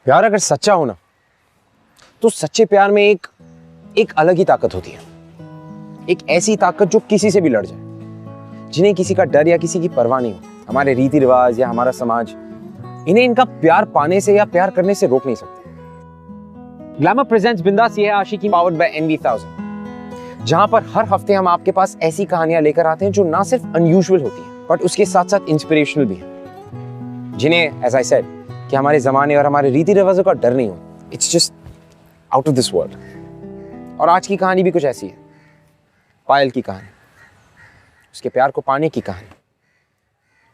प्यार अगर सच्चा हो ना तो सच्चे प्यार में एक अलग ही ताकत होती है। एक ऐसी ताकत जो किसी से भी लड़ जाए, जिन्हें किसी का डर या किसी की परवाह नहीं हो। हमारे रीति रिवाज या हमारा समाज इन्हें इनका प्यार पाने से या प्यार करने से रोक नहीं सकते। ग्लैमर प्रेजेंट्स बिंदास, ये है आशिकी पावर्ड बाय NV1000, जहां पर हर हफ्ते हम आपके पास ऐसी कहानियां लेकर आते हैं जो ना सिर्फ अनयूजुअल होती हैं बट उसके साथ साथ इंस्पिरेशनल भी हैं, जिन्हें एज आई सेड कि हमारे जमाने और हमारे रीति रिवाजों का डर नहीं हो। It's just out of this world. और आज की कहानी भी कुछ ऐसी है। पायल की कहानी, उसके प्यार को पाने की कहानी,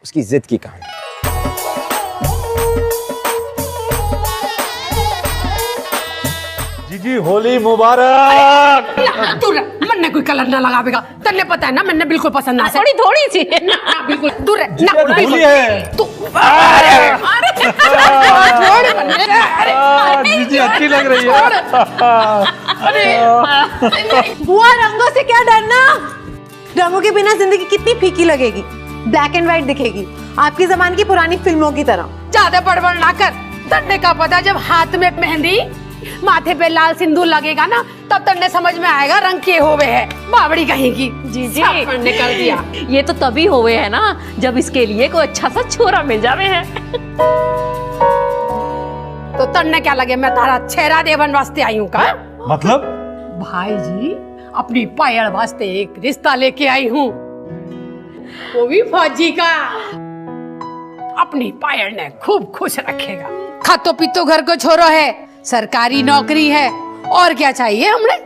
उसकी जिद की कहानी। जी होली मुबारक। तू मन्ने कोई कलर ना लगावेगा, तन्ने पता है ना मन्ने बिल्कुल पसंद ना। थोड़ी थोड़ी सी ना बिल्कुल दूर रह ना। होली है तू जी अच्छी लग रही है। बुआ रंगों से क्या डरना, रंगों के बिना जिंदगी कितनी फीकी लगेगी, ब्लैक एंड व्हाइट दिखेगी, आपकी जमाने की पुरानी फिल्मों की तरह। ज्यादा बड़बड़ ना कर। तन्ने का पता जब हाथ में मेहंदी माथे पे लाल सिंदूर लगेगा ना तब तन्ने समझ में आएगा रंग के होवे है बावड़ी कहेगी। जी ने कर दिया। ये तो तभी होवे है ना जब इसके लिए कोई अच्छा सा छोरा मिल जावे है। तो तन्ने क्या लगे मैं तारा छेरा देवन वास्ते आई हूँ का? मतलब भाई जी अपनी पायल वास्ते एक रिश्ता लेके आई हूँ, वो भी फौजी का। अपनी पायल ने खूब खुश रखेगा। खातो पीतो घर को छोरो है, सरकारी नौकरी है, और क्या चाहिए हमने।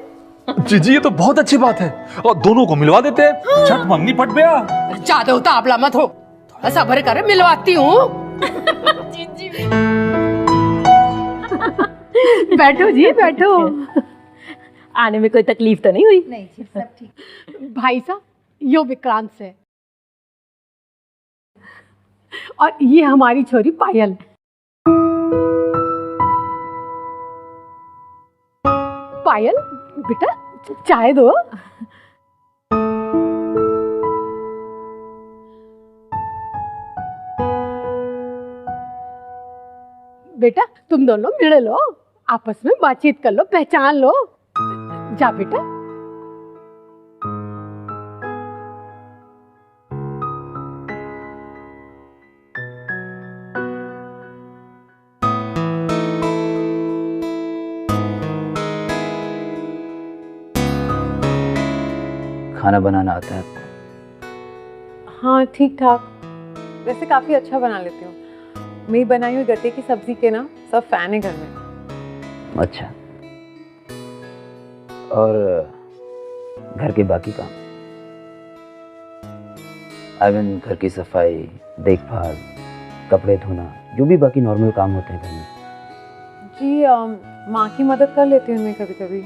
जी ये तो बहुत अच्छी बात है और दोनों को मिलवा देते हैं। छठ मंगनी पट गया। ज्यादा उतावला मत हो, थोड़ा सब्र कर, मिलवाती हूँ। बैठो जी बैठो। आने में कोई तकलीफ तो नहीं हुई? नहीं जी सब ठीक। भाई साहब यो विक्रांत से, और ये हमारी छोरी पायल। पायल बेटा चाय दो। बेटा तुम दोनों मिल लो, आपस में बातचीत कर लो, पहचान लो। जा बेटा। खाना बनाना आता है आपको? हाँ ठीक ठाक, वैसे काफ़ी अच्छा बना लेती हूँ। मेरी बनाई हुई गट्टे की सब्जी के ना सब फैन है घर में। अच्छा, और घर के बाकी काम? आई मीन घर की सफाई, देखभाल, कपड़े धोना, जो भी बाकी नॉर्मल काम होते हैं घर में। जी माँ की मदद कर लेती हूँ मैं कभी कभी।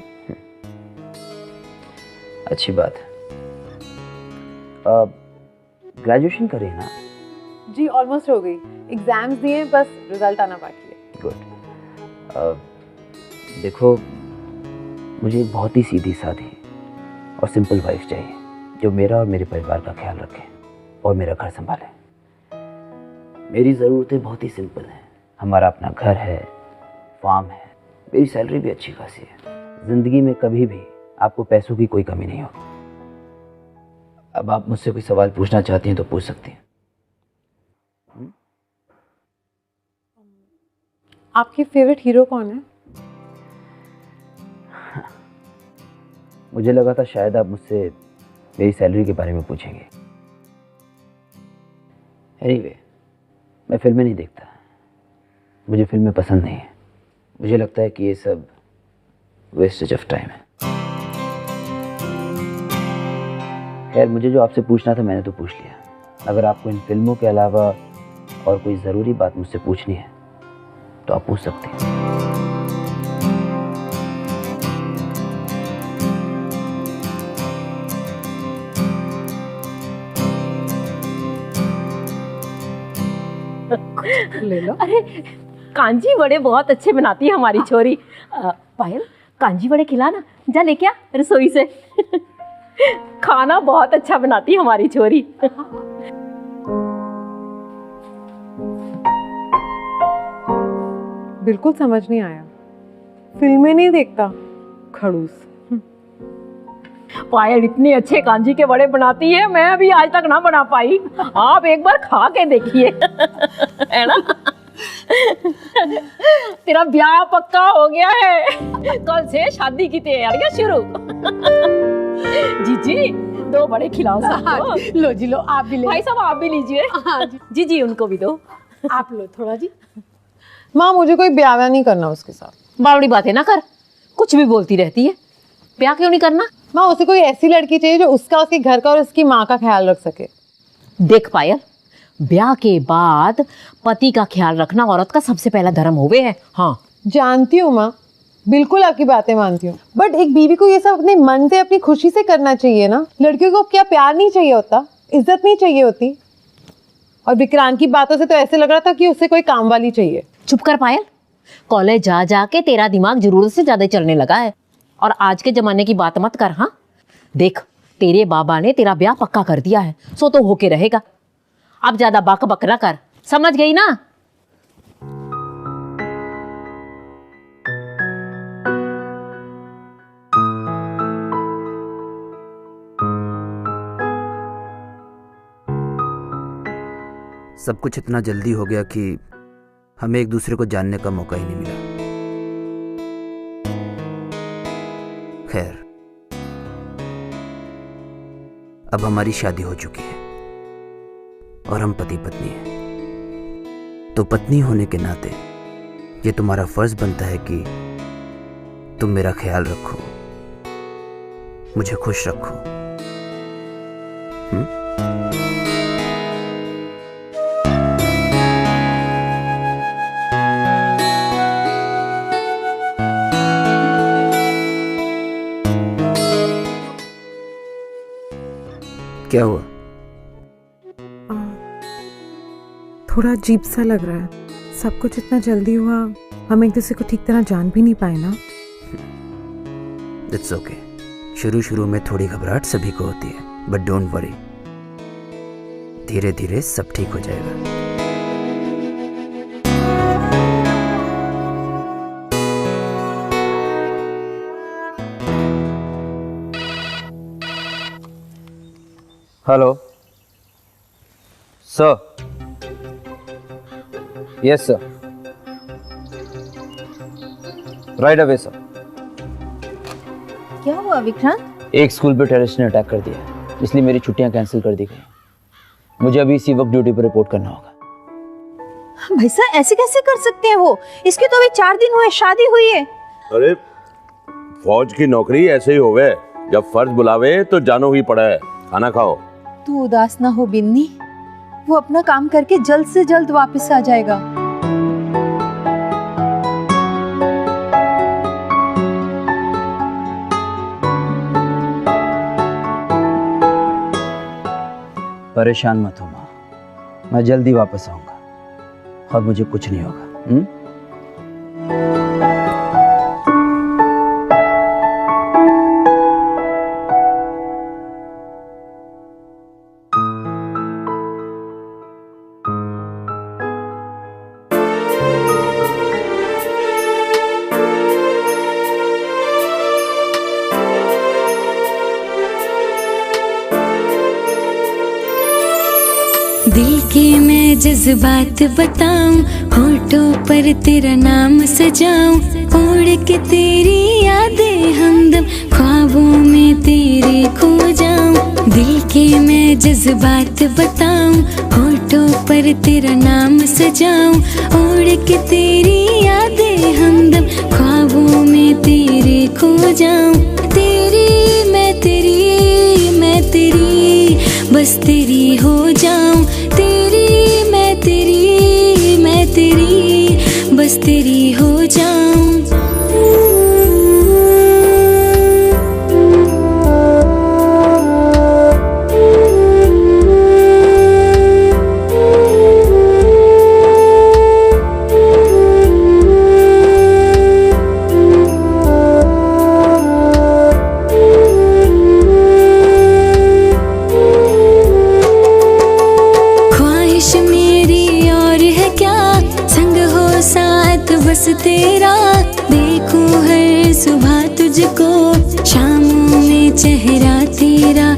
अच्छी बात है। ग्रेजुएशन करें ना? जी ऑलमोस्ट हो गई, एग्जाम्स दिए, बस रिजल्ट आना बाकी है। गुड। देखो मुझे एक बहुत ही सीधी सादी और सिंपल वाइफ चाहिए जो मेरा और मेरे परिवार का ख्याल रखे और मेरा घर संभाले। मेरी ज़रूरतें बहुत ही सिंपल हैं। हमारा अपना घर है, फार्म है, मेरी सैलरी भी अच्छी खासी है। ज़िंदगी में कभी भी आपको पैसों की कोई कमी नहीं होगी। अब आप मुझसे कोई सवाल पूछना चाहती हैं तो पूछ सकती हैं। आपकी फेवरेट हीरो कौन है? मुझे लगा था शायद आप मुझसे मेरी सैलरी के बारे में पूछेंगे। एनीवे, मैं फिल्में नहीं देखता, मुझे फिल्में पसंद नहीं है। मुझे लगता है कि ये सब वेस्टेज ऑफ टाइम है। खैर, मुझे जो आपसे पूछना था मैंने तो पूछ लिया। अगर आपको इन फिल्मों के अलावा और कोई ज़रूरी बात मुझसे पूछनी है तो आप पूछ सकते हैं। ले लो। अरे कांजी वड़े बहुत अच्छे बनाती है हमारी छोरी। पायल कांजी वड़े खिलाना, जा लेके आ रसोई से। खाना बहुत अच्छा बनाती है हमारी छोरी। बिल्कुल समझ नहीं आया। फिल्में नहीं देखता, खड़ूस। पायल इतने अच्छे कांजी के बड़े बनाती है, मैं अभी आज तक ना बना पाई। आप एक बार खा के देखिए, है ना। तेरा ब्याह पक्का हो गया है, कल से शादी की तैयारियां शुरू। जीजी दो बड़े खिलाओ सबको। लो जी लो, आप भी ले। भाई साहब आप भी लीजिए। हाँ जी। जी उनको भी दो। आप लो थोड़ा जी। माँ मुझे कोई ब्याह नहीं करना उसके साथ। बावड़ी बातें ना कर, कुछ भी बोलती रहती है। ब्याह क्यों नहीं करना? माँ उसे कोई ऐसी लड़की चाहिए जो उसका, उसके घर का और उसकी माँ का ख्याल रख सके। देख पायल, ब्याह के बाद पति का ख्याल रखना औरत का सबसे पहला धर्म होवे है। हाँ जानती हूँ माँ, बिल्कुल आपकी बातें मानती हूँ, बट एक बीवी को ये सब अपने मन से, अपनी खुशी से करना चाहिए ना। लड़कियों को क्या प्यार नहीं चाहिए होता, इज्जत नहीं चाहिए होती? और विक्रांत की बातों से तो ऐसे लग रहा था कि उसे कोई काम वाली चाहिए। चुप कर पायल, कॉलेज जा जा के तेरा दिमाग जरूरत से ज्यादा चलने लगा है, और आज के जमाने की बात मत कर। हाँ देख, तेरे बाबा ने तेरा ब्याह पक्का कर दिया है, सो तो होके रहेगा। अब ज्यादा बक बक ना कर, समझ गई ना? सब कुछ इतना जल्दी हो गया कि हमें एक दूसरे को जानने का मौका ही नहीं मिला। खैर, अब हमारी शादी हो चुकी है और हम पति पत्नी हैं। तो पत्नी होने के नाते ये तुम्हारा फर्ज बनता है कि तुम मेरा ख्याल रखो, मुझे खुश रखो। क्या हुआ? थोड़ा अजीब सा लग रहा है। सब कुछ इतना जल्दी हुआ, हम एक दूसरे को ठीक तरह जान भी नहीं पाए ना। It's okay. शुरू शुरू में थोड़ी घबराहट सभी को होती है, बट डोंट वरी, धीरे धीरे सब ठीक हो जाएगा। Hello sir. Yes sir, right away sir. क्या हुआ विक्रांत? एक स्कूल पे टेररिस्ट ने अटैक कर दिया, इसलिए मेरी छुट्टियां कैंसिल कर दी गई। मुझे अभी इसी वक्त ड्यूटी पर रिपोर्ट करना होगा। भाई साहब ऐसे कैसे कर सकते हैं वो? इसकी तो अभी 4 दिन हुए शादी हुई है। अरे फौज की नौकरी ऐसे ही होवे, जब फर्ज बुलावे तो जानो ही पड़ा है। खाना खाओ। तू उदास ना हो बिन्नी, वो अपना काम करके जल्द से जल्द वापस आ जाएगा। परेशान मत हो माँ, मैं जल्दी वापस आऊंगा और मुझे कुछ नहीं होगा। दिल के मैं जज्बात बताऊं, होठों पर तेरा नाम सजाऊं, उड़ के तेरी यादें हमदम ख्वाबों में तेरे खो जाऊं। दिल के मैं जज्बात बताऊं, होठों पर तेरा नाम सजाऊं, उड़ के तेरी यादें हमदम ख्वाबों में तेरे खो जाऊं। तेरी मैं तेरी, मैं तेरी, बस तेरी हो जाऊं। तेरी मैं तेरी, मैं तेरी, बस तेरी हो जाऊं। बस तेरा, देखूं हर सुबह तुझको, शामों में चेहरा तेरा,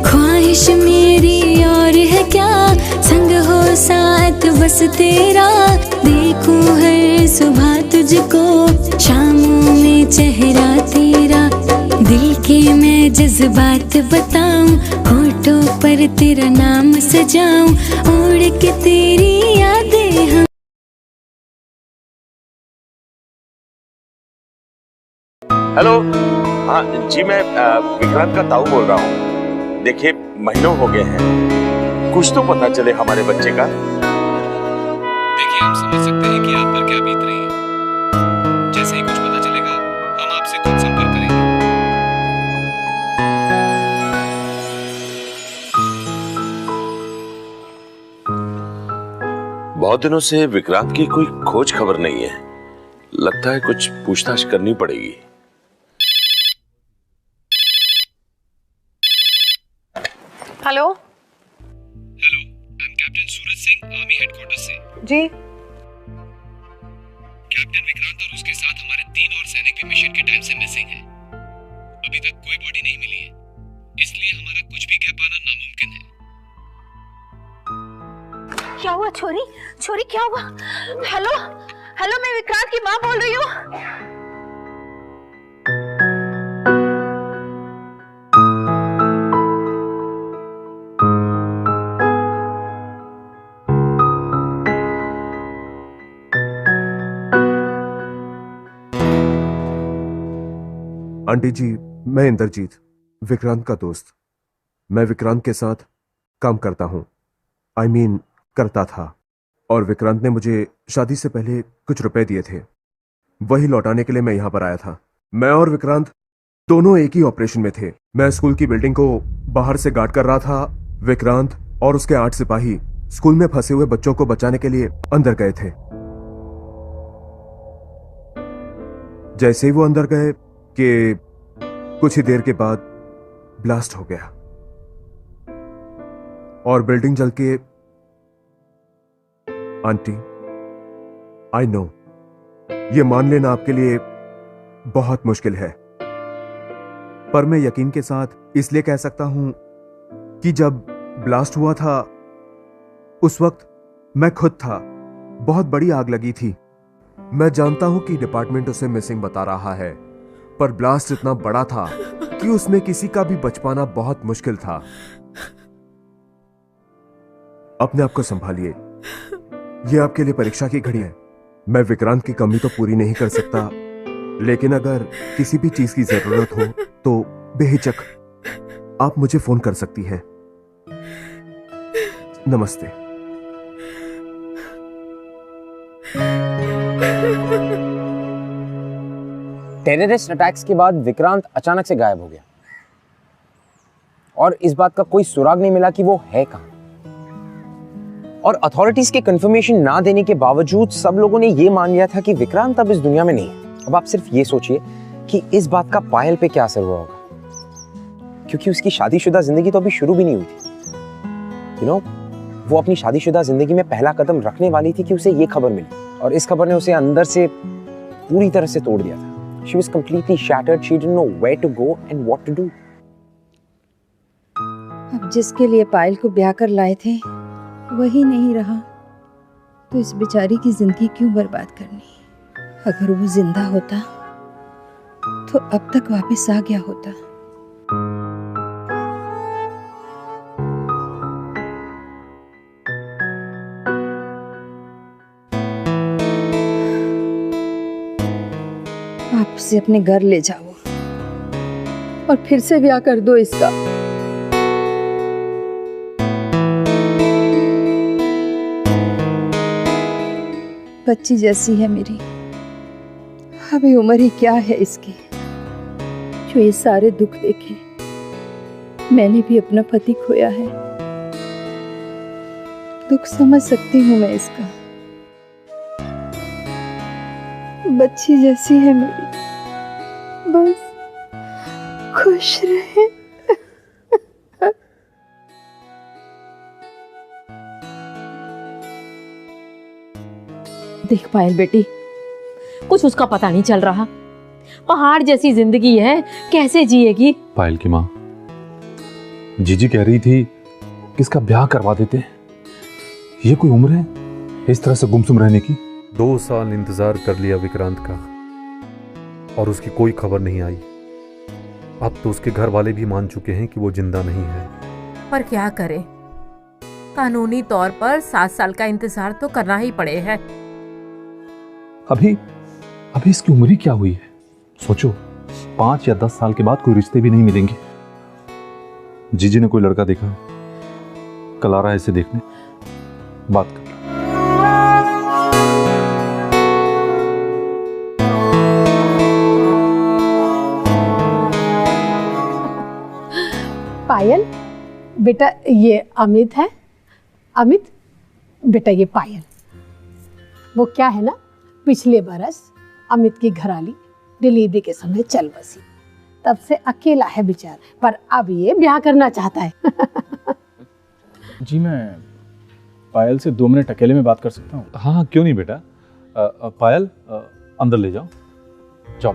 ख्वाहिश मेरी और है क्या, संग हो साथ बस तेरा, देखूं हर सुबह तुझको, शामों में चेहरा तेरा, दिल के मैं जज्बात बताऊं, होठों पर तेरा नाम सजाऊं, उड़ के तेरी यादें हम। हेलो, हाँ जी, मैं विक्रांत का ताऊ बोल रहा हूँ। देखिए, महीनों हो गए हैं, कुछ तो पता चले हमारे बच्चे का। देखिए, हम समझ सकते हैं कि आप पर क्या बीत रही है। जैसे ही कुछ पता चलेगा हम आपसे खुद संपर्क करेंगे। बहुत दिनों से विक्रांत की कोई खोज खबर नहीं है। लगता है कुछ पूछताछ करनी पड़ेगी। Hello. Hello, I am captain Suraj Singh, army headquarter से। जी। कैप्टन विक्रांत और उसके साथ हमारे 3 और सैनिक भी मिशन के टाइम से मिसिंग हैं। अभी तक कोई बॉडी नहीं मिली है, इसलिए हमारा कुछ भी कह पाना नामुमकिन है। क्या हुआ छोरी? छोरी क्या हुआ? हेलो हेलो, मैं विक्रांत की माँ बोल रही हूँ। आंटी जी, मैं इंद्रजीत, विक्रांत का दोस्त। मैं विक्रांत के साथ काम करता हूं। I mean, करता था। और विक्रांत ने मुझे शादी से पहले कुछ रुपए दिए थे, वही लौटाने के लिए मैं यहां पर आया था। मैं और विक्रांत दोनों एक ही ऑपरेशन में थे। मैं स्कूल की बिल्डिंग को बाहर से गार्ड कर रहा था। विक्रांत और उसके 8 सिपाही स्कूल में फंसे हुए बच्चों को बचाने के लिए अंदर गए थे। जैसे ही वो अंदर गए कि कुछ ही देर के बाद ब्लास्ट हो गया और बिल्डिंग जल के। आंटी, आई नो, ये मान लेना आपके लिए बहुत मुश्किल है, पर मैं यकीन के साथ इसलिए कह सकता हूं कि जब ब्लास्ट हुआ था उस वक्त मैं खुद था। बहुत बड़ी आग लगी थी। मैं जानता हूं कि डिपार्टमेंट उसे मिसिंग बता रहा है, पर ब्लास्ट इतना बड़ा था कि उसमें किसी का भी बच पाना बहुत मुश्किल था। अपने आप को संभालिए, यह आपके लिए परीक्षा की घड़ी है। मैं विक्रांत की कमी तो पूरी नहीं कर सकता, लेकिन अगर किसी भी चीज की जरूरत हो तो बेहिचक आप मुझे फोन कर सकती हैं। नमस्ते। टेररिस्ट अटैक्स के बाद विक्रांत अचानक से गायब हो गया और इस बात का कोई सुराग नहीं मिला कि वो है कहां। और अथॉरिटीज के कंफर्मेशन ना देने के बावजूद सब लोगों ने ये मान लिया था कि विक्रांत अब इस दुनिया में नहीं है। अब आप सिर्फ ये सोचिए कि इस बात का पायल पे क्या असर हुआ होगा, क्योंकि उसकी शादीशुदा जिंदगी तो अभी शुरू भी नहीं हुई थी। यू नो, वो अपनी शादीशुदा जिंदगी में पहला कदम रखने वाली थी कि उसे ये खबर मिली, और इस खबर ने उसे अंदर से पूरी तरह से तोड़ दिया था। She was completely shattered. She didn't know where to go and what to do. अब जिसके लिए पायल को ब्याह कर लाए थे वही नहीं रहा, तो इस बेचारी की जिंदगी क्यों बर्बाद करनी। अगर वो जिंदा होता तो अब तक वापस आ गया होता। आप उसे अपने घर ले जाओ और फिर से ब्याह कर दो इसका। बच्ची जैसी है मेरी, अभी उम्र ही क्या है इसकी जो ये सारे दुख देखे। मैंने भी अपना पति खोया है, दुख समझ सकती हूँ मैं इसका। बच्ची जैसी है मेरी, बस खुश रहे। देख पायल बेटी, कुछ उसका पता नहीं चल रहा। पहाड़ जैसी जिंदगी है, कैसे जिएगी? पायल की माँ, जीजी कह रही थी कि इसका ब्याह करवा देते। ये कोई उम्र है इस तरह से गुमसुम रहने की? 2 साल इंतजार कर लिया विक्रांत का और उसकी कोई खबर नहीं आई। अब तो उसके घर वाले भी मान चुके हैं कि वो जिंदा नहीं है। पर क्या करे, कानूनी तौर पर 7 साल का इंतजार तो करना ही पड़े है। अभी अभी इसकी उम्र ही क्या हुई है? सोचो, 5 या 10 साल के बाद कोई रिश्ते भी नहीं मिलेंगे। जीजी ने कोई लड़का देखा, कल आ रहा है इसे देखने, बात कर। पायल बेटा, ये अमित है। अमित बेटा, ये पायल। वो क्या है ना, पिछले बरस अमित की घरवाली डिलीवरी के समय चल बसी, तब से अकेला है बेचारा, पर अब ये ब्याह करना चाहता है। जी, मैं पायल से 2 मिनट अकेले में बात कर सकता हूँ? हाँ, क्यों नहीं बेटा। पायल, अंदर ले जाओ, जाओ।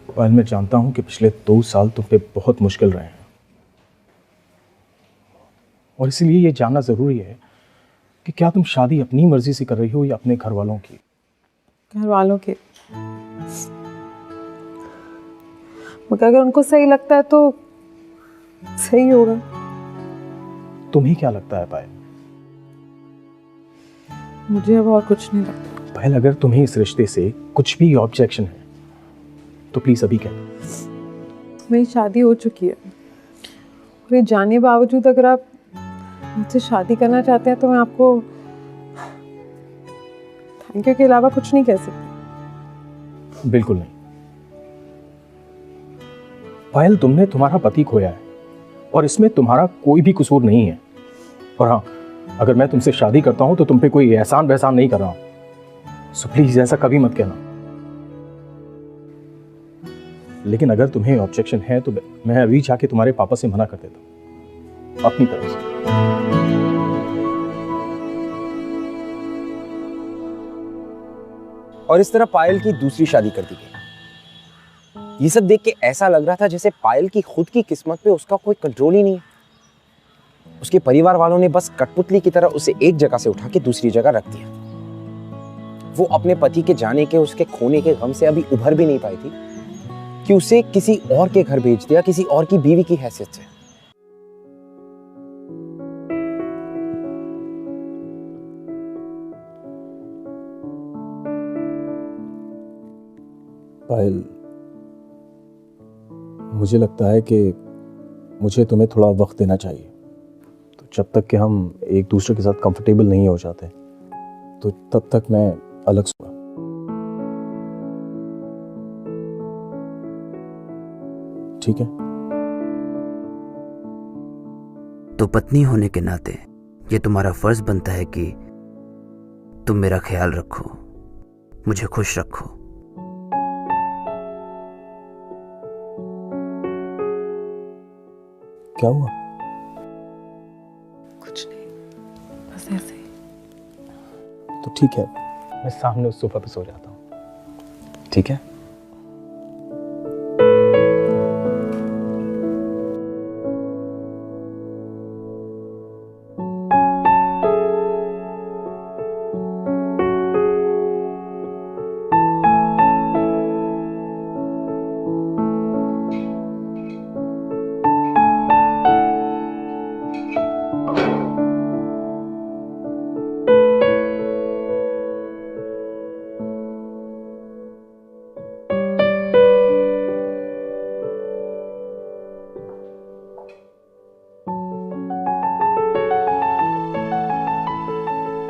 पायल, मैं जानता हूँ कि पिछले 2 साल तुम पे बहुत मुश्किल रहे हैं, और इसीलिए ये जानना ज़रूरी है कि क्या तुम शादी अपनी मर्जी से कर रही हो या अपने घर वालों की? घर वालों के। मगर अगर उनको सही लगता है तो सही होगा। तुम्हें क्या लगता है पायल? मुझे अब और कुछ नहीं लगता। पायल, अगर तुम्हें इस रिश्ते से कुछ भी ऑब्जेक्शन है तो प्लीज अभी कह। मेरी शादी हो चुकी है, और ये जानने बावजूद अगर आप मुझसे शादी करना चाहते हैं तो मैं आपको थैंक यू के अलावा कुछ नहीं कह सकती। बिल्कुल नहीं पायल, तुमने तुम्हारा पति खोया है और इसमें तुम्हारा कोई भी कसूर नहीं है। और हाँ, अगर मैं तुमसे शादी करता हूं तो तुम पे कोई एहसान वहसान नहीं कर रहा हूं, सो प्लीज ऐसा कभी मत कहना। लेकिन अगर तुम्हें ऑब्जेक्शन है तो मैं अभी जाके तुम्हारे पापा से मना कर देता हूं अपनी तरफ से। और इस तरह पायल की दूसरी शादी कर दी गई। ये सब देख के ऐसा लग रहा था जैसे पायल की खुद की किस्मत पे उसका कोई कंट्रोल ही नहीं है। उसके परिवार वालों ने बस कठपुतली की तरह उसे एक जगह से उठा के दूसरी जगह रख दिया। वो अपने पति के जाने के, उसके खोने के गम से अभी उभर भी नहीं पाई थी कि उसे किसी और के घर भेज दिया, किसी और की बीवी की हैसियत से। पायल, मुझे लगता है कि मुझे तुम्हें थोड़ा वक्त देना चाहिए। तो जब तक कि हम एक दूसरे के साथ कंफर्टेबल नहीं हो जाते तो तब तक मैं अलग सोऊंगा। ठीक है? तो पत्नी होने के नाते ये तुम्हारा फर्ज बनता है कि तुम मेरा ख्याल रखो, मुझे खुश रखो। क्या हुआ? कुछ नहीं, बस ऐसे ही। तो ठीक है, मैं सामने उस सोफा पे सो जाता हूँ। ठीक है?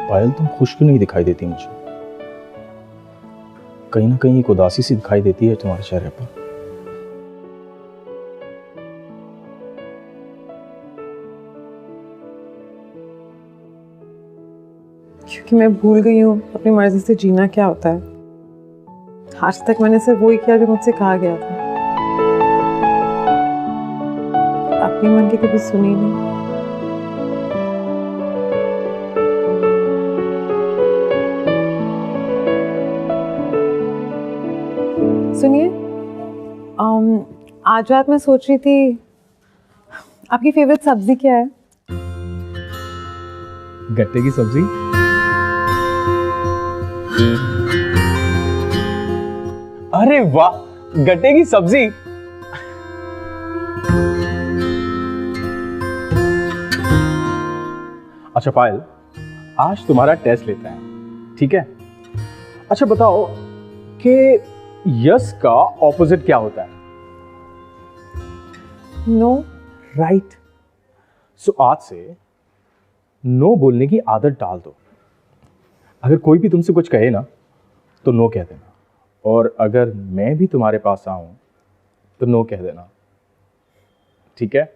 पायल, तुम खुश क्यों नहीं दिखाई देती मुझे? कहीं ना कहीं एक उदासी सी दिखाई देती है तुम्हारे चेहरे पर। क्योंकि मैं भूल गई हूँ अपनी मर्जी से जीना क्या होता है। आज तक मैंने सिर्फ वही किया जो मुझसे कहा गया था। अपने मन की कभी सुनी नहीं। सुनिए, आज रात मैं सोच रही थी आपकी फेवरेट सब्जी क्या है? गट्टे की सब्जी। अरे वाह, गट्टे की सब्जी। अच्छा पायल, आज तुम्हारा टेस्ट लेते हैं, ठीक है? अच्छा बताओ कि यस का ऑपोजिट क्या होता है? नो। राइट। सो आज से नो बोलने की आदत डाल दो। अगर कोई भी तुमसे कुछ कहे ना तो नो कह देना, और अगर मैं भी तुम्हारे पास आऊं तो नो कह देना, ठीक है?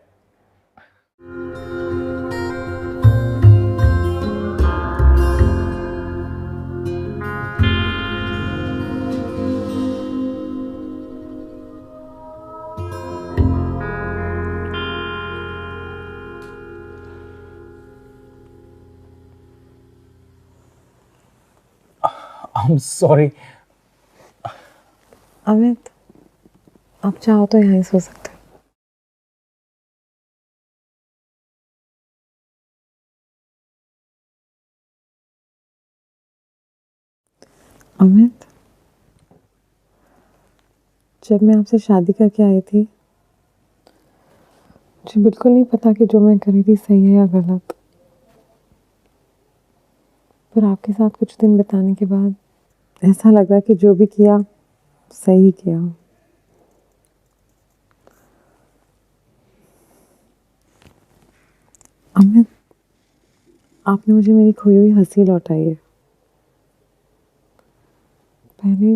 I'm sorry. अमित, आप चाहो तो यहीं सो सकते हो। अमित, जब मैं आपसे शादी करके आई थी मुझे बिल्कुल नहीं पता कि जो मैं करी थी सही है या गलत, पर आपके साथ कुछ दिन बिताने के बाद ऐसा लग रहा है कि जो भी किया सही किया। अमित, आपने मुझे मेरी खोई हुई हंसी लौटाई है। पहले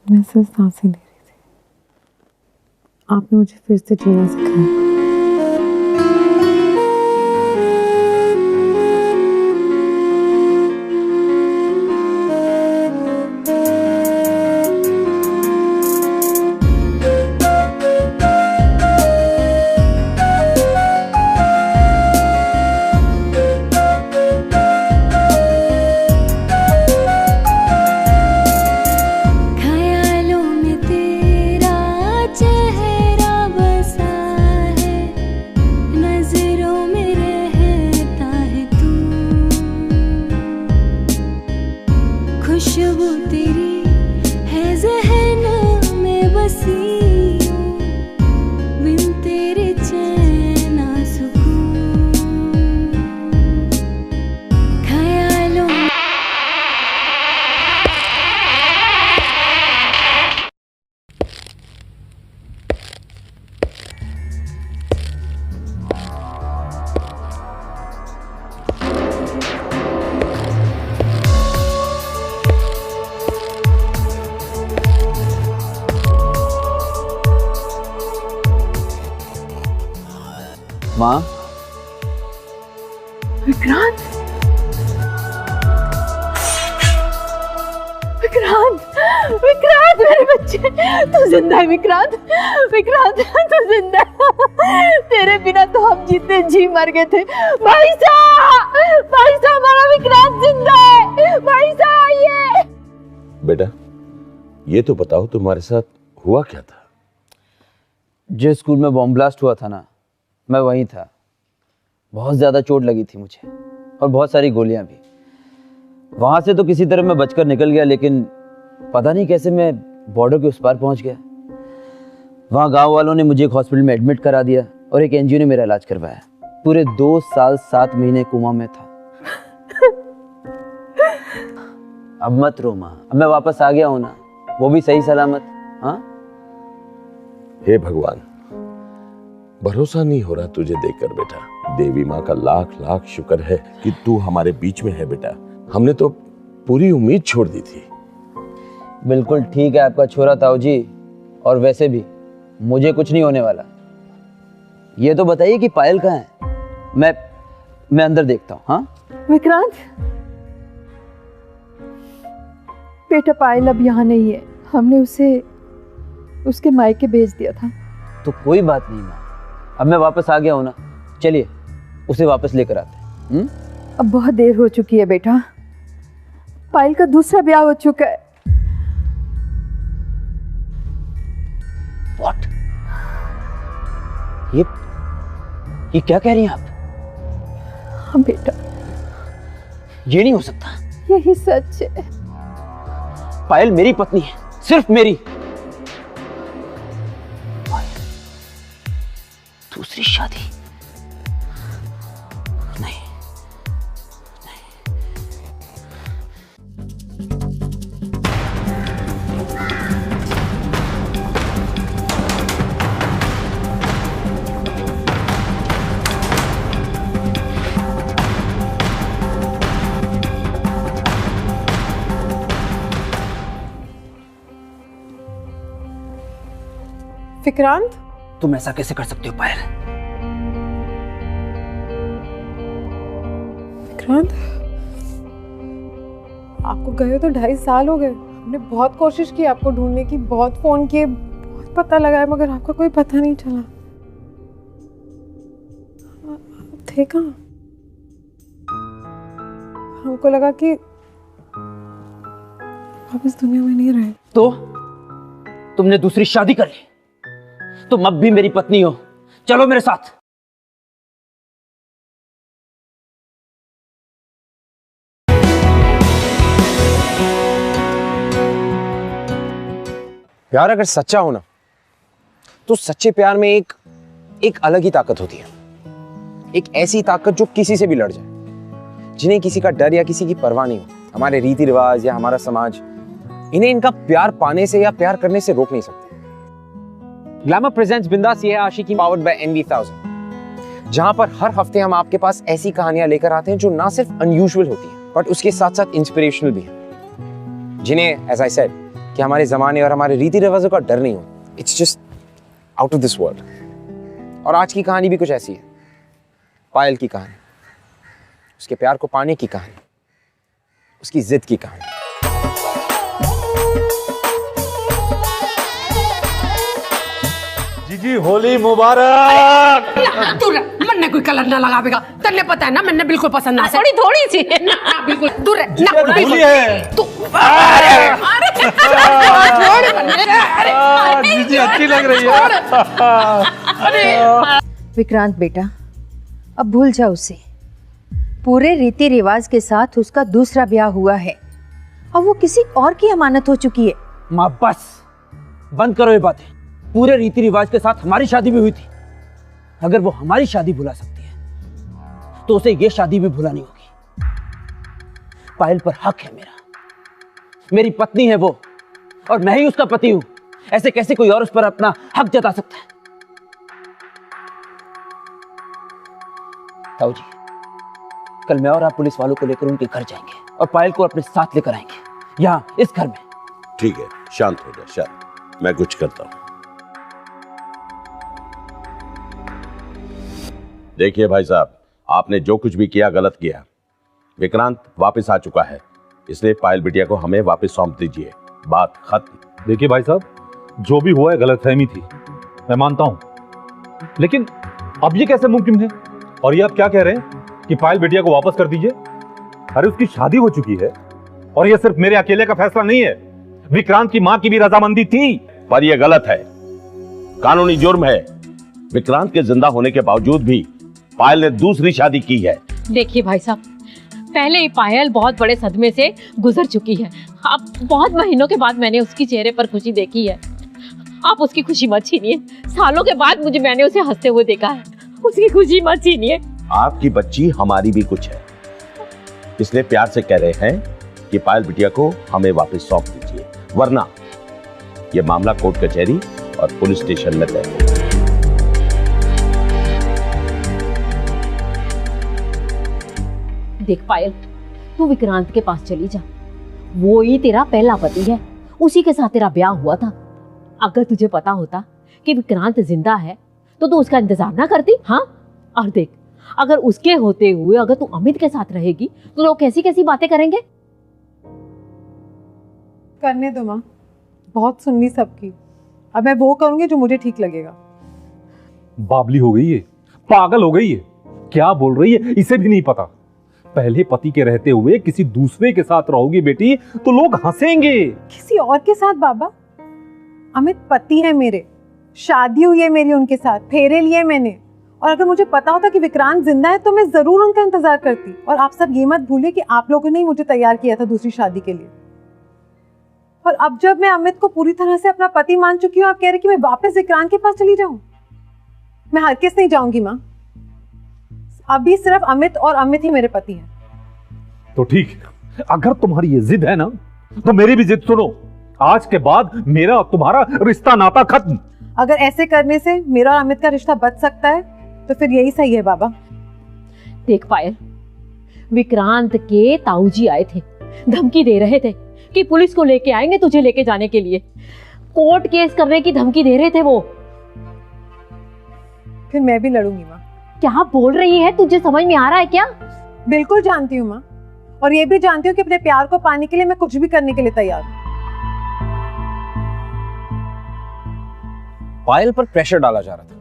मैं सिर्फ सांसें ले रही थी, आपने मुझे फिर से जीना सिखाया। माँ। विक्रांत, विक्रांत, विक्रांत मेरे बच्चे, तू जिंदा है विक्रांत, विक्रांत तू जिंदा है। तेरे बिना तो हम जीते जी मर गए थे। भाई साहब, हमारा विक्रांत जिंदा है। भाई साहब आइए। बेटा, ये तो बताओ तुम्हारे साथ हुआ क्या था? जिस स्कूल में बॉम्ब ब्लास्ट हुआ था ना, मैं वहीं था। बहुत ज़्यादा चोट लगी थी मुझे, और बहुत सारी गोलियां भी। वहाँ से तो किसी तरह मैं बचकर निकल गया, लेकिन पता नहीं कैसे मैं बॉर्डर के उस पार पहुँच गया। वहाँ गांव वालों ने मुझे एक हॉस्पिटल में एडमिट करा दिया, और एक एनजीओ ने मेरा इलाज करवाया। पूरे 2 साल 7 महीने कोमा में था। अब मत रो माँ, अब मैं वापस आ गया हूँ ना, वो भी सही सलामत। हाँ, हे भगवान, भरोसा नहीं हो रहा तुझे देखकर बेटा। देवी माँ का लाख लाख शुक्र है कि तू हमारे बीच में है बेटा। हमने तो पूरी उम्मीद छोड़ दी थी। बिल्कुल ठीक है आपका छोरा ताऊ जी, और वैसे भी मुझे कुछ नहीं होने वाला। ये तो बताइए कि पायल कहाँ है? मैं अंदर देखता हूँ। हाँ विक्रांत, बेटा पायल अब यहाँ नहीं है। हमने उसे उसके मायके भेज दिया था। तो कोई बात नहीं माँ, अब मैं वापस आ गया हूँ ना, चलिए उसे वापस लेकर आते हैं। अब बहुत देर हो चुकी है बेटा, पायल का दूसरा ब्याह हो चुका है। What? ये क्या कह रही हैं आप? हाँ बेटा, ये नहीं हो सकता। यही सच है। पायल मेरी पत्नी है, सिर्फ मेरी। दूसरी शादी नहीं। विक्रांत, तुम ऐसा कैसे कर सकते हो पायल? विक्रांत, आपको गए तो 2.5 साल हो गए। हमने बहुत कोशिश की आपको ढूंढने की, बहुत फोन किए, बहुत पता लगाया, मगर आपका कोई पता नहीं चला। आप थे कहाँ? हमको लगा कि आप इस दुनिया में नहीं रहे। तो तुमने दूसरी शादी कर ली, तुम अब भी मेरी पत्नी हो, चलो मेरे साथ। प्यार अगर सच्चा हो ना, तो सच्चे प्यार में एक अलग ही ताकत होती है। एक ऐसी ताकत जो किसी से भी लड़ जाए, जिन्हें किसी का डर या किसी की परवाह नहीं हो। हमारे रीति रिवाज या हमारा समाज इन्हें इनका प्यार पाने से या प्यार करने से रोक नहीं सकते। ग्लैमर प्रेजेंट्स बिंदास ये है आशिकी पावर्ड बाय NV1000, जहां पर हर हफ्ते हम आपके पास ऐसी कहानियां लेकर आते हैं जो ना सिर्फ अनयूजुअल होती हैं, बट उसके साथ साथ इंस्पिरेशनल भी हैं, जिन्हें एज आई सेड कि हमारे जमाने और हमारे रीति रिवाजों का डर नहीं हो। It's just out of this world. और आज की कहानी भी कुछ ऐसी है, पायल की कहानी, उसके प्यार को पाने की कहानी, उसकी जिद की कहानी। जी होली मुबारक। तू मन्ने कोई कलर ना लगावेगा, तन्ने पता है ना, मैंने बिल्कुल पसंद ना। थोड़ी थोड़ी सी ना बिल्कुल दूर ना। होली है। तू जी अच्छी लग रही है। विक्रांत बेटा, अब भूल जा उसे। पूरे रीति रिवाज के साथ उसका दूसरा ब्याह हुआ है और वो किसी और की अमानत हो चुकी है। माँ बस बंद करो ये बातें। पूरे रीति रिवाज के साथ हमारी शादी भी हुई थी। अगर वो हमारी शादी भुला सकती है तो उसे ये शादी भी भुलानी होगी। पायल पर हक है मेरा, मेरी पत्नी है वो, और मैं ही उसका पति हूं। ऐसे कैसे कोई और उस पर अपना हक जता सकता है? ताऊ जी, कल मैं और आप पुलिस वालों को लेकर उनके घर जाएंगे और पायल को अपने साथ लेकर आएंगे, यहाँ इस घर में। ठीक है, शांत हो जा, शांत। मैं कुछ करता हूं। देखिए भाई साहब, आपने जो कुछ भी किया गलत किया। विक्रांत वापस आ चुका है, इसलिए पायल बिटिया को हमें वापस सौंप दीजिए। बात खत्म। देखिए भाई साहब, जो भी हुआ है गलतफहमी थी, मैं मानता हूं, लेकिन अब ये कैसे मुमकिन है? और ये आप क्या कह रहे हैं कि पायल बिटिया को वापस कर दीजिए? अरे उसकी शादी हो चुकी है, और ये सिर्फ मेरे अकेले का फैसला नहीं है, विक्रांत की मां की भी रजामंदी थी। पर यह गलत है, कानूनी जुर्म है। विक्रांत के जिंदा होने के बावजूद भी पायल ने दूसरी शादी की है। देखिए भाई साहब, पहले ही पायल बहुत बड़े सदमे से गुजर चुकी है। अब बहुत महीनों के बाद मैंने उसकी चेहरे पर खुशी देखी है। आप उसकी खुशी मत छीनिए। सालों के बाद मैंने उसे हंसते हुए देखा है। उसकी खुशी मत छीनिए। आपकी बच्ची हमारी भी कुछ है, इसलिए प्यार से कह रहे हैं कि पायल बिटिया को हमें वापस सौंप दीजिए, वरना यह मामला कोर्ट कचहरी और पुलिस स्टेशन में तय होगा। देख पायल, तू विक्रांत के पास चली जा। वो ही तेरा पहला पति है, उसी के साथ तेरा ब्याह हुआ था। अगर तुझे पता होता कि विक्रांत जिंदा है तो तू उसका इंतजार ना करती? हाँ, और देख, अगर उसके होते हुए अगर तू अमित के साथ रहेगी तो लोग कैसी कैसी बातें करेंगे। करने दो माँ, बहुत सुननी सबकी। अब मैं वो करूंगी जो मुझे ठीक लगेगा। बावली हो गई है, पागल हो गई है, क्या बोल रही है इसे भी नहीं पता। पहले पति के रहते हुए किसी दूसरे के साथ रहोगी बेटी तो लोग हंसेंगे। किसी और के साथ बाबा? अमित पति है मेरे, शादी हुई है मेरी उनके साथ, फेरे लिए मैंने। और अगर मुझे पता होता कि विक्रांत जिंदा है तो मैं जरूर उनका इंतजार करती। और आप सब ये मत भूलिए कि आप लोगों ने ही मुझे तैयार किया था दूसरी शादी के लिए। और अब जब मैं अमित को पूरी तरह से अपना पति मान चुकी हूँ, आप कह रहे कि मैं वापस विक्रांत के पास चली जाऊं? मैं हरगिज़ नहीं जाऊंगी माँ। अभी सिर्फ अमित और अमित ही मेरे पति हैं। तो ठीक है, अगर तुम्हारी ये जिद है ना तो मेरी भी जिद सुनो। आज के बाद मेरा और तुम्हारा रिश्ता नाता खत्म। अगर ऐसे करने से मेरा और अमित का रिश्ता बच सकता है तो फिर यही सही है बाबा। देख पायल, विक्रांत के ताऊजी आए थे, धमकी दे रहे थे कि पुलिस को लेके आएंगे तुझे लेके जाने के लिए। कोर्ट केस करने की धमकी दे रहे थे वो। फिर मैं भी लड़ूंगी माँ। क्या बोल रही है, तुझे समझ में आ रहा है क्या? बिल्कुल जानती हूँ माँ, और ये भी जानती हूँ कि अपने प्यार को पाने के लिए मैं कुछ भी करने के लिए तैयार हूँ। पायल पर प्रेशर डाला जा रहा था।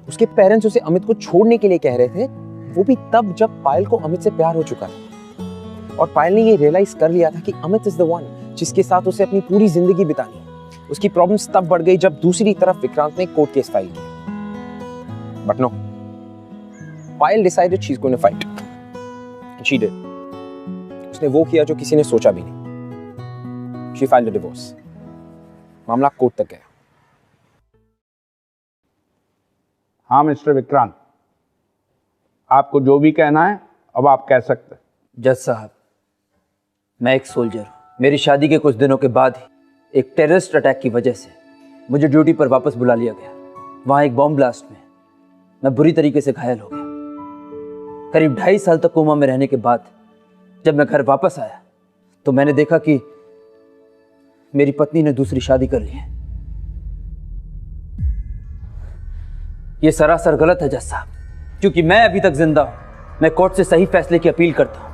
उसके पेरेंट्स उसे अमित को छोड़ने के लिए कह रहे थे, वो भी तब जब पायल को अमित से प्यार हो चुका था। और पायल ने ये रियलाइज कर लिया था कि अमित इज द वन जिसके साथ उसे अपनी पूरी जिंदगी बितानी है। उसकी प्रॉब्लम्स तब बढ़ गई जब दूसरी तरफ विक्रांत ने कोर्ट केस फाइल किया। But no, Payal decided she is going to fight and she did. उसने वो किया जो किसी ने सोचा भी नहीं। She filed a divorce. मामला कोर्ट तक गया। हाँ मिस्टर विक्रांत, आपको जो भी कहना है अब आप कह सकते हैं। जज साहब, मैं एक सोल्जर हूँ। मेरी शादी के कुछ दिनों के बाद ही एक टेररिस्ट अटैक की वजह से मुझे ड्यूटी पर वापस बुला लिया गया। वहाँ एक बॉम्ब ब्लास्ट में मैं बुरी तरीके से घायल हो गया। करीब 2.5 साल तक कोमा में रहने के बाद जब मैं घर वापस आया तो मैंने देखा कि मेरी पत्नी ने दूसरी शादी कर ली है। ये सरासर गलत है जज साहब, क्योंकि मैं अभी तक जिंदा हूं। मैं कोर्ट से सही फैसले की अपील करता हूं।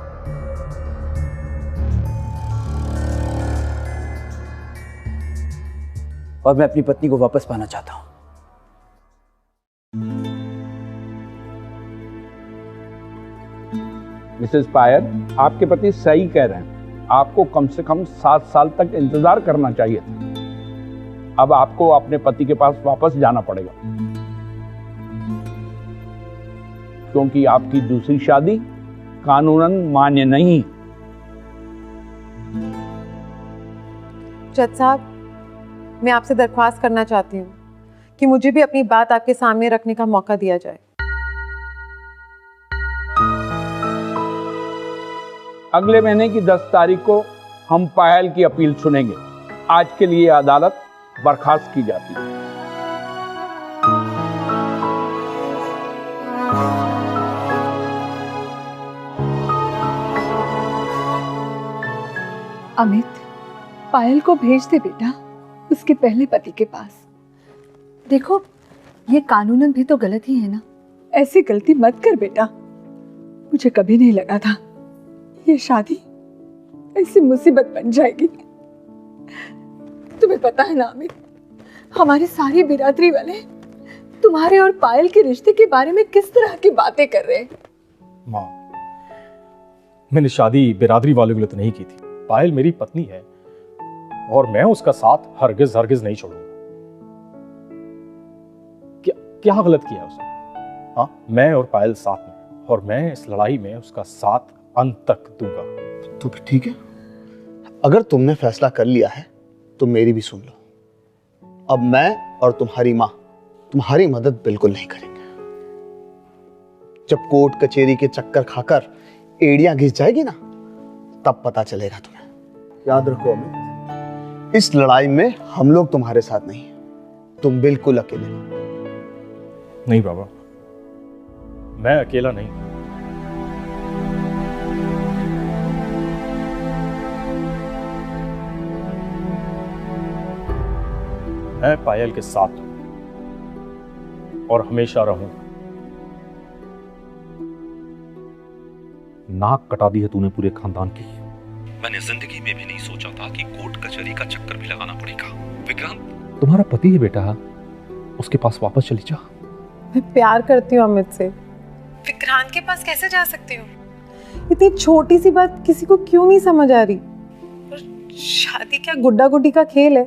और मैं अपनी पत्नी को वापस पाना चाहता हूं। मिसेस पायल, आपके पति सही कह रहे हैं। आपको कम से कम 7 साल तक इंतजार करना चाहिए था। अब आपको अपने पति के पास वापस जाना पड़ेगा, क्योंकि आपकी दूसरी शादी कानूनन मान्य नहीं। जज साहब, मैं आपसे दरख्वास्त करना चाहती हूँ कि मुझे भी अपनी बात आपके सामने रखने का मौका दिया जाए। अगले महीने की 10 तारीख को हम पायल की अपील सुनेंगे। आज के लिए अदालत बर्खास्त की जाती है। अमित, पायल को भेज दे बेटा उसके पहले पति के पास। देखो, ये कानूनन भी तो गलत ही है ना। ऐसी गलती मत कर बेटा। मुझे कभी नहीं लगा था ये शादी ऐसी मुसीबत बन जाएगी। तुम्हें पता है ना अमित, हमारी सारी बिरादरी वाले तुम्हारे और पायल के रिश्ते के बारे में किस तरह की बातें कर रहे हैं। माँ, मैंने शादी बिरादरी वालों के लिए तो नहीं की थी। पायल मेरी पत्नी है और मैं उसका साथ हरगिज हरगिज नहीं छोड़ूंगा। क्या गलत किया उसने? हाँ, मैं और पायल साथ में, और मैं इस लड़ाई में उसका साथ अंत तक दूंगा। तो फिर ठीक है, अगर तुमने फैसला कर लिया है तो मेरी भी सुन लो। अब मैं और तुम्हारी माँ तुम्हारी मदद बिल्कुल नहीं करेंगे। जब कोर्ट कचेरी के चक्कर खाकर एड़ियां घिस जाएगी ना, तब पता चलेगा तुम्हें। याद रखो अमित, इस लड़ाई में हम लोग तुम्हारे साथ नहीं, तुम बिल्कुल अकेले हो। नहीं बाबा, मैं अकेला नहीं। मैं पायल के साथ हूं और हमेशा रहूंगा। नाक कटा दी है तूने पूरे खानदान की। मैंने जिंदगी में भी नहीं सोचा था कि कोर्ट कचहरी का चक्कर भी लगाना पड़ेगा। विक्रांत तुम्हारा पति है बेटा, उसके पास वापस चली जा। मैं प्यार करती हूँ अमित से, विक्रांत के पास कैसे जा सकती हूँ? इतनी छोटी सी बात किसी को क्यों नहीं समझ आ रही? और शादी क्या गुड्डा गुड्डी का खेल है?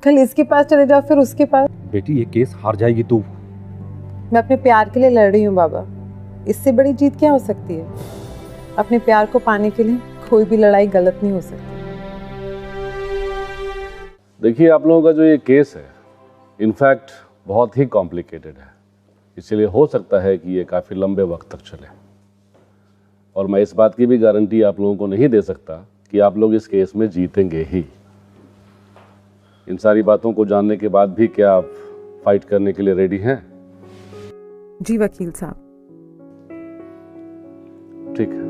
कल इसके पास चले जाओ फिर उसके पास। बेटी ये केस हार जाएगी तू। मैं अपने प्यार के लिए लड़ रही हूँ बाबा, इससे बड़ी जीत क्या हो सकती है? अपने प्यार को पाने के लिए कोई भी लड़ाई गलत नहीं हो सकती। देखिए, आप लोगों का जो ये केस है इनफैक्ट बहुत ही कॉम्प्लिकेटेड है, इसलिए हो सकता है कि ये काफ़ी लंबे वक्त तक चले। और मैं इस बात की भी गारंटी आप लोगों को नहीं दे सकता कि आप लोग इस केस में जीतेंगे ही। इन सारी बातों को जानने के बाद भी क्या आप फाइट करने के लिए रेडी हैं? जी वकील साहब। ठीक है।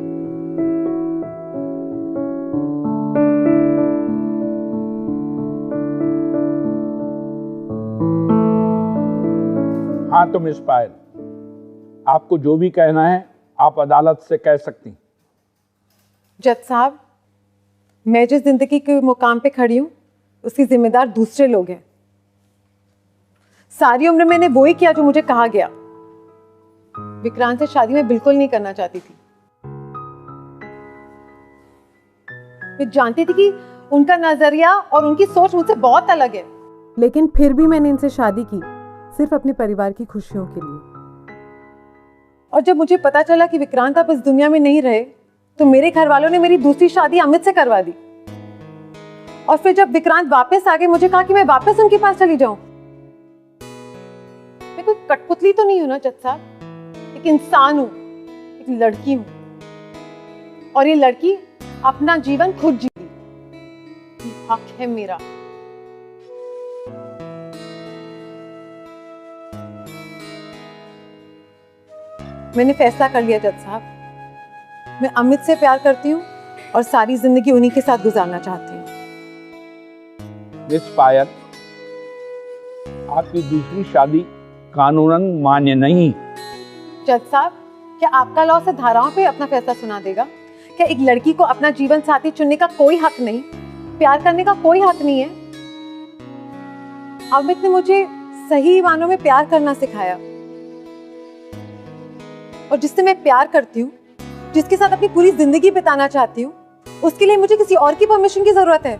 हाँ तो मिस पायल, आपको जो भी कहना है आप अदालत से कह सकती। जज साहब, मैं जिस जिंदगी के मुकाम पे खड़ी हूँ उसकी जिम्मेदार दूसरे लोग हैं। सारी उम्र मैंने वो ही किया जो मुझे कहा गया। विक्रांत से शादी मैं बिल्कुल नहीं करना चाहती थी। मैं जानती थी कि उनका नजरिया और उनकी सोच मुझसे बहुत अलग है, लेकिन फिर भी मैंने इनसे शादी की सिर्फ अपने परिवार की खुशियों के लिए। और जब मुझे पता चला कि विक्रांत अब इस दुनिया में नहीं रहे तो मेरे घर वालों ने मेरी दूसरी शादी अमित से करवा दी। और फिर जब विक्रांत वापस आ गए मुझे कहा कि मैं वापस उनके पास चली जाऊं। मैं कोई कठपुतली तो नहीं हूं ना जज साहब, एक इंसान हूं, एक लड़की हूं, और ये लड़की अपना जीवन खुद जीती। ये हक है मेरा। मैंने फैसला कर लिया जज साहब, मैं अमित से प्यार करती हूँ और सारी जिंदगी उन्हीं के साथ गुजारना चाहती हूँ। मिस पायल, आपकी दूसरी शादी कानूनन मान्य नहीं। जज साहब, क्या आपका लॉ से धाराओं पे अपना फैसला सुना देगा? क्या एक लड़की को अपना जीवन साथी चुनने का कोई हक नहीं, प्यार करने का कोई हक नहीं है? अमित ने मुझे सही मानों में प्यार करना सिखाया, और जिससे मैं प्यार करती हूँ, जिसके साथ अपनी पूरी जिंदगी बिताना चाहती हूँ, उसके लिए मुझे किसी और की परमिशन की जरूरत है?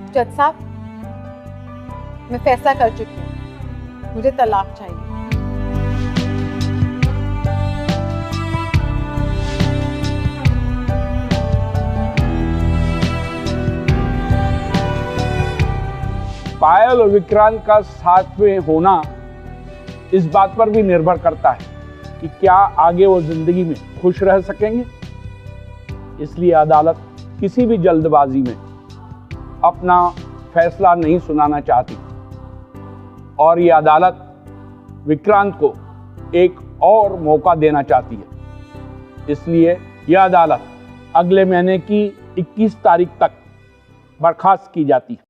जज साहब, मैं फैसला कर चुकी हूँ, मुझे तलाक चाहिए। पायल और विक्रांत का साथ में होना इस बात पर भी निर्भर करता है कि क्या आगे वो जिंदगी में खुश रह सकेंगे। इसलिए अदालत किसी भी जल्दबाजी में अपना फैसला नहीं सुनाना चाहती, और ये अदालत विक्रांत को एक और मौका देना चाहती है। इसलिए यह अदालत अगले महीने की 21 तारीख तक बर्खास्त की जाती है।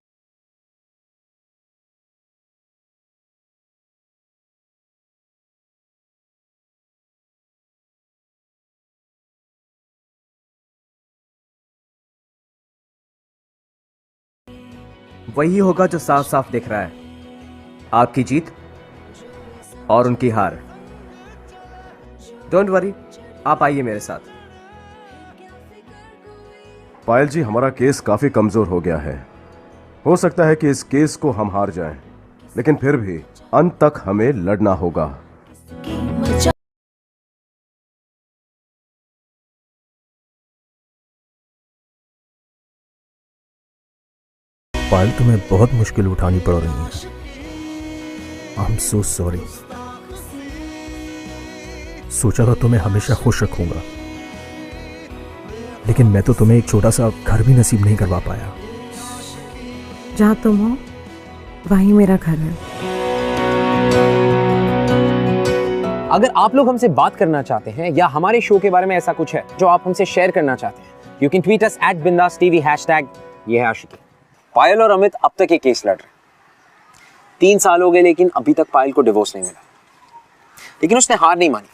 वही होगा जो साफ साफ दिख रहा है, आपकी जीत और उनकी हार। डोंट वरी, आप आइए मेरे साथ। पायल जी, हमारा केस काफी कमजोर हो गया है। हो सकता है कि इस केस को हम हार जाएं, लेकिन फिर भी अंत तक हमें लड़ना होगा। पायल, तुम्हें बहुत मुश्किल उठानी पड़ रही है। I am so sorry. सोचा था तुम्हें हमेशा खुश रखूंगा, लेकिन मैं तो तुम्हें एक छोटा सा घर भी नसीब नहीं करवा पाया। जहां तुम हो वहीं मेरा घर है। अगर आप लोग हमसे बात करना चाहते हैं या हमारे शो के बारे में ऐसा कुछ है जो आप हमसे शेयर करना चाहते हैं, you can tweet us @BindasTV #ये है आशिकी। पायल और अमित अब तक ये केस लड़ रहे 3 साल हो गए, लेकिन अभी तक पायल को डिवोर्स नहीं मिला। लेकिन उसने हार नहीं मानी।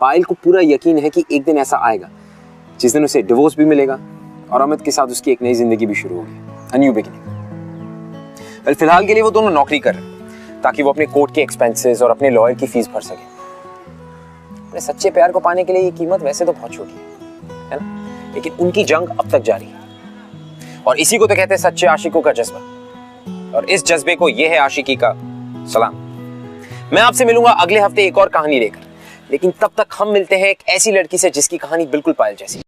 पायल को पूरा यकीन है कि एक दिन ऐसा आएगा जिस दिन उसे डिवोर्स भी मिलेगा और अमित के साथ उसकी एक नई जिंदगी भी शुरू होगी, अ न्यू बिगिनिंग। वेल फिलहाल के लिए वो दोनों नौकरी कर रहे हैं ताकि वो अपने कोर्ट के एक्सपेंसेस और अपने लॉयर की फीस भर सके। अपने सच्चे प्यार को पाने के लिए ये कीमत वैसे तो बहुत छोटी है ना, लेकिन उनकी जंग अब तक जारी है और इसी को तो कहते हैं सच्चे आशिकों का जज्बा। और इस जज्बे को ये है आशिकी का सलाम। मैं आपसे मिलूंगा अगले हफ्ते एक और कहानी लेकर, लेकिन तब तक हम मिलते हैं एक ऐसी लड़की से जिसकी कहानी बिल्कुल पायल जैसी।